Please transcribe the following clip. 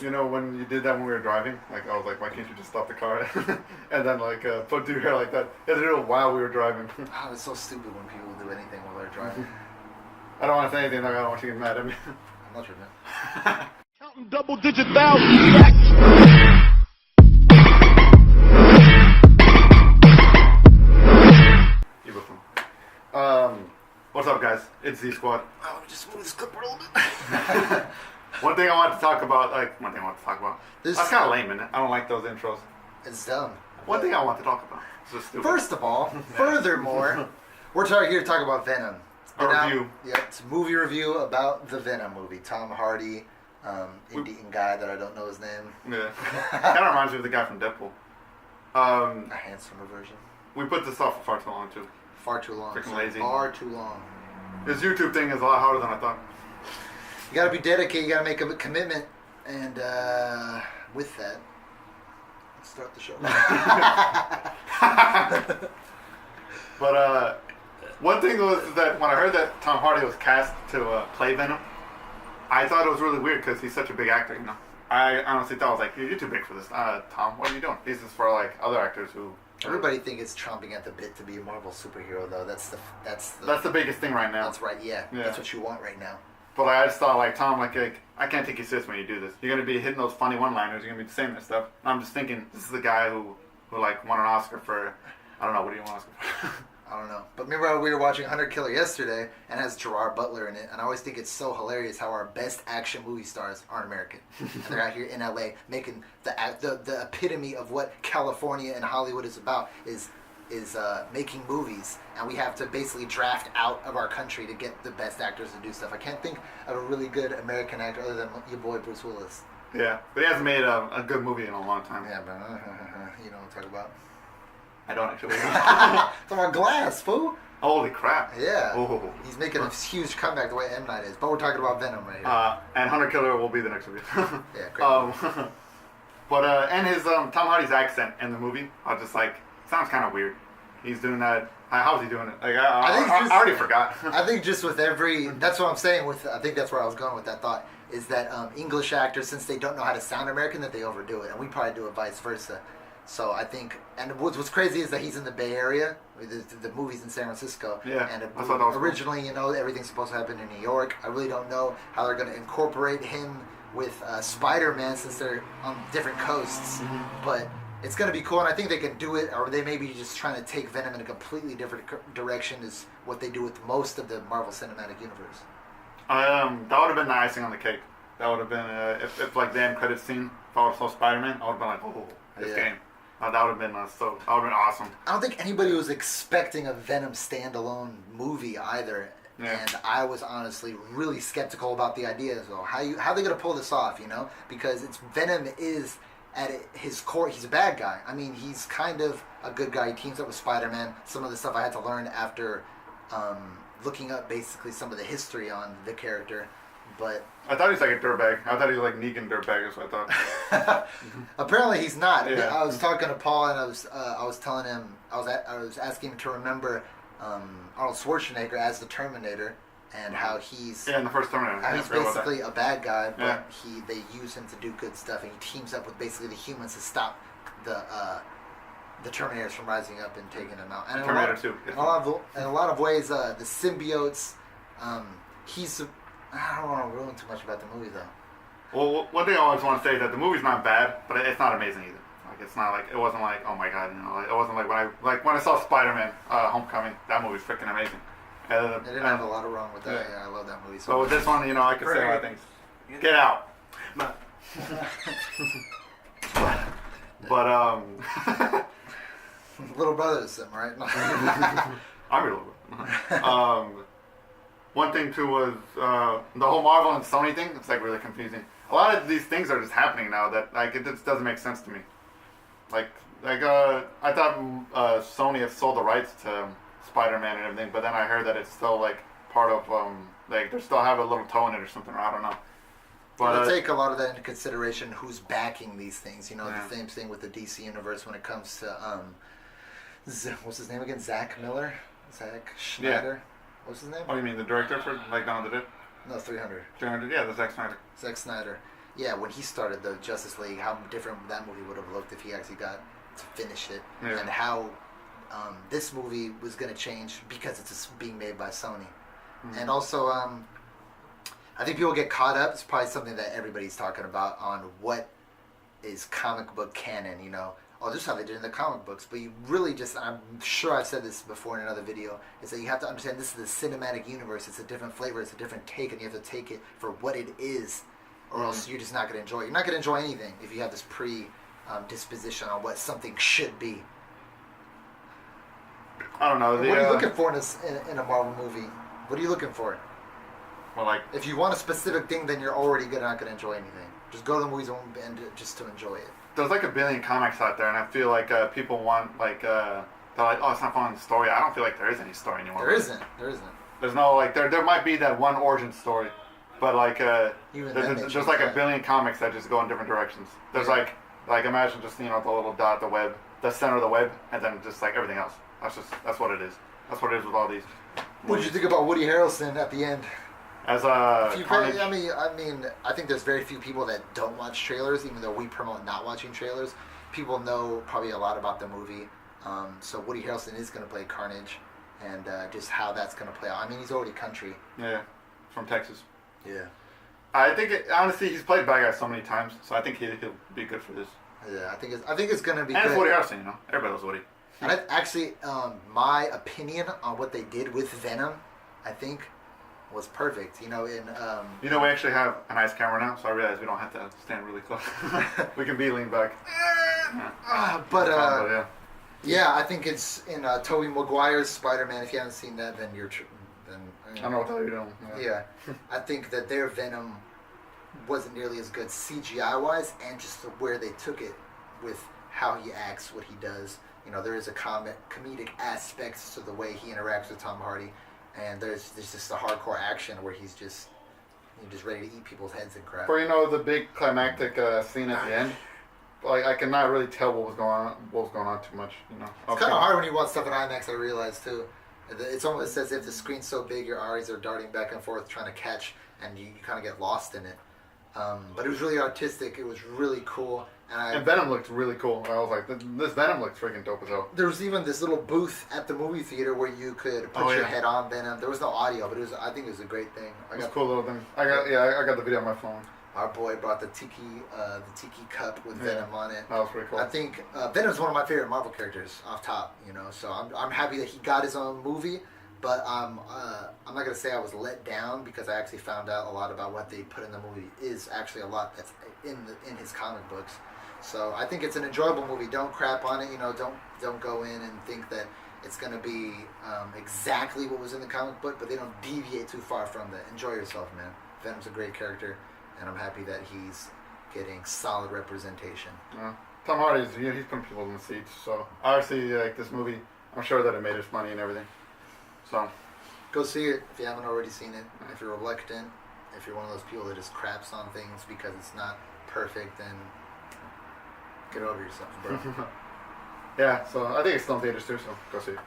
You know, when you did that when we were driving, like I was like, why can't you just stop the car and then like put your hair like that? You had to do it while we were driving. Oh, it's so stupid when people do anything while they're driving. I don't want to say anything. Like, I don't want you to get mad at me. I'm not your man. Counting double-digit thousands stacks. You buffoon. What's up, guys? It's Z Squad. Oh, let me just move this clip a little bit. One thing I wanted to talk about, This- that's kind of lame, isn't it? I don't like those intros. It's dumb. One thing I want to talk about. It's just stupid. First of all, furthermore, we're here to talk about Venom. A review. Yeah, it's a movie review about the Venom movie. Tom Hardy, Indian guy that I don't know his name. Yeah. Kind of reminds me of the guy from Deadpool. A handsomer version. We put this off for far too long, too. Far too long. Freaking lazy. Far too long. This YouTube thing is a lot harder than I thought. You gotta be dedicated, you gotta make a commitment, and with that, let's start the show. But one thing was that when I heard that Tom Hardy was cast to play Venom, I thought it was really weird because he's such a big actor, you know. I honestly thought, I was like, you're too big for this. Tom, what are you doing? This is for like other actors who... Everybody think it's chomping at the bit to be a Marvel superhero, though. That's the biggest thing right now. That's right. Yeah. That's what you want right now. But I just thought, like, Tom, like, I can't take you serious when you do this. You're gonna be hitting those funny one-liners. You're gonna be saying that stuff. And I'm just thinking, this is the guy who like won an Oscar for, I don't know, what do you want an Oscar for? I don't know. But remember we were watching Hunter Killer yesterday, and it has Gerard Butler in it, and I always think it's so hilarious how our best action movie stars aren't American. And they're out here in LA making the epitome of what California and Hollywood is about is making movies, and we have to basically draft out of our country to get the best actors to do stuff. I can't think of a really good American actor other than your boy Bruce Willis. Yeah, but he hasn't made a good movie in a long time. Yeah, but you know what I'm talking about. I don't actually. It's on Glass, fool. Holy crap. Yeah. Oh. He's making a huge comeback the way M. Night is. But we're talking about Venom right here. And Hunter Killer will be the next movie. Yeah, great. But and his Tom Hardy's accent in the movie, I was just like, sounds kind of weird. He's doing that. How's he doing it? Like I already forgot. I think just with every, that's what I'm saying with, I think that's where I was going with that thought, is that English actors, since they don't know how to sound American, that they overdo it. And we probably do it vice versa. So I think, and what's crazy is that he's in the Bay Area. The movie's in San Francisco. Yeah, and I thought that was originally, cool. You know, everything's supposed to happen in New York. I really don't know how they're going to incorporate him with Spider-Man since they're on different coasts. Mm-hmm. But it's going to be cool, and I think they can do it, or they may be just trying to take Venom in a completely different direction is what they do with most of the Marvel Cinematic Universe. That would have been the icing on the cake. That would have been, if like the end credit scene, if I saw Spider-Man, I would have been like, oh, this game. That would have been awesome. I don't think anybody was expecting a Venom standalone movie either, and I was honestly really skeptical about the idea. So how are they gonna pull this off? You know, because Venom is at his core, he's a bad guy. I mean, he's kind of a good guy. He teams up with Spider-Man. Some of the stuff I had to learn after looking up basically some of the history on the character. But I thought he was like a dirtbag. I thought he was like Negan dirtbag. Is what I thought. Apparently he's not. Yeah. I was talking to Paul, and I was telling him I was asking him to remember Arnold Schwarzenegger as the Terminator, and how he's in the first Terminator. How he's basically a bad guy, but they use him to do good stuff, and he teams up with basically the humans to stop the Terminators from rising up and taking them out. And Terminator 2. In a lot of ways, the symbiotes. I don't want to ruin too much about the movie, though. Well, one thing I always want to say is that the movie's not bad, but it's not amazing either. Like, it's not like, it wasn't like, oh my god, you know, like, it wasn't like when I saw Spider-Man Homecoming, that movie's freaking amazing. It didn't have a lot of wrong with that. Yeah, I love that movie. So with this one, you know, I could say a lot of things. Get out. But little brother is him, right? I'm your little brother. One thing too was the whole Marvel and Sony thing. It's like really confusing. A lot of these things are just happening now that like it just doesn't make sense to me. Like I thought Sony has sold the rights to Spider-Man and everything, but then I heard that it's still like part of like they still have a little toe in it or something. Or I don't know. But take a lot of that into consideration. Who's backing these things? You know, the same thing with the DC universe when it comes to what's his name again? Zack Schneider. Yeah. What's his name? Oh, you mean the director for like Dawn of the Dead? No, 300. 300, yeah, the Zack Snyder. Zack Snyder. yeah, when he started the Justice League, how different that movie would have looked if he actually got to finish it, Yeah. and how this movie was going to change because it's being made by Sony. And also, I think people get caught up. It's probably something that everybody's talking about on what is comic book canon, you know. Oh, this is how they did in the comic books. But you really just, I'm sure I've said this before in another video, is that you have to understand this is the cinematic universe. It's a different flavor. It's a different take, and you have to take it for what it is, or else you're just not going to enjoy it. You're not going to enjoy anything if you have this disposition on what something should be. I don't know. What are you looking for in a Marvel movie? What are you looking for? Well, like, If you want a specific thing, then you're already not going to enjoy anything. Just go to the movies and just to enjoy it. there's like a billion comics out there, and I feel like people want they're like, oh, it's not following the story. I don't feel like there is any story anymore. There isn't. There's no like there might be that one origin story, but like Even then they there's change like a that. billion comics that just go in different directions. There's Yeah. like imagine just the little dot, the web, the center of the web, and then just like everything else. That's what it is. That's what it is with all these. What did you think about Woody Harrelson at the end? As I Carnage, mean, I think there's very few people that don't watch trailers, even though we promote not watching trailers. People know probably a lot about the movie. So Woody Harrelson is going to play Carnage, and just how that's going to play out. I mean, he's already country. yeah, from Texas. Yeah. I think honestly he's played bad guys so many times, so I think he'll be good for this. Yeah, I think it's going to be And good. it's Woody Harrelson, you know, everybody loves Woody. And actually, my opinion on what they did with Venom, I think, was perfect. You know, You know, we actually have a nice camera now, so I realize we don't have to stand really close. We can be leaned back. Yeah. yeah, I think it's in Tobey Maguire's Spider-Man. If you haven't seen that, then I don't know what the hell you're doing. Yeah, I think that their Venom wasn't nearly as good CGI-wise, and just where they took it with how he acts, what he does. You know, there is a comedic aspect to the way he interacts with Tom Hardy, and there's just a hardcore action where he's just ready to eat people's heads and crap. For the big climactic scene at the end, like I cannot really tell what was going on too much. You know, It's kind of hard when you watch stuff in IMAX. I realize too. It's almost as if the screen's so big, your eyes are darting back and forth trying to catch, and you kind of get lost in it. But it was really artistic. It was really cool. And Venom looked really cool. I was like, this Venom looks freaking dope as hell. There was even this little booth at the movie theater where you could put your head on Venom. There was no audio, but I think it was a great thing. It was a cool little thing. I got the video on my phone. Our boy brought the tiki cup with Venom on it. That was pretty cool. I think Venom's one of my favorite Marvel characters off top. You know, so I'm happy that he got his own movie. But I'm not gonna say I was let down, because I actually found out a lot about what they put in the movie is actually a lot that's in his comic books. So I think it's an enjoyable movie. Don't crap on it. You know, don't go in and think that it's gonna be exactly what was in the comic book, but they don't deviate too far from that. Enjoy yourself, man. Venom's a great character, and I'm happy that he's getting solid representation. Tom Hardy's he's putting people in the seats. So obviously, like this movie, I'm sure that it made us money and everything. So go see it if you haven't already seen it. If you're reluctant, if you're one of those people that just craps on things because it's not perfect, then get over yourself, bro. yeah, so I think it's still in theaters too. So go see it.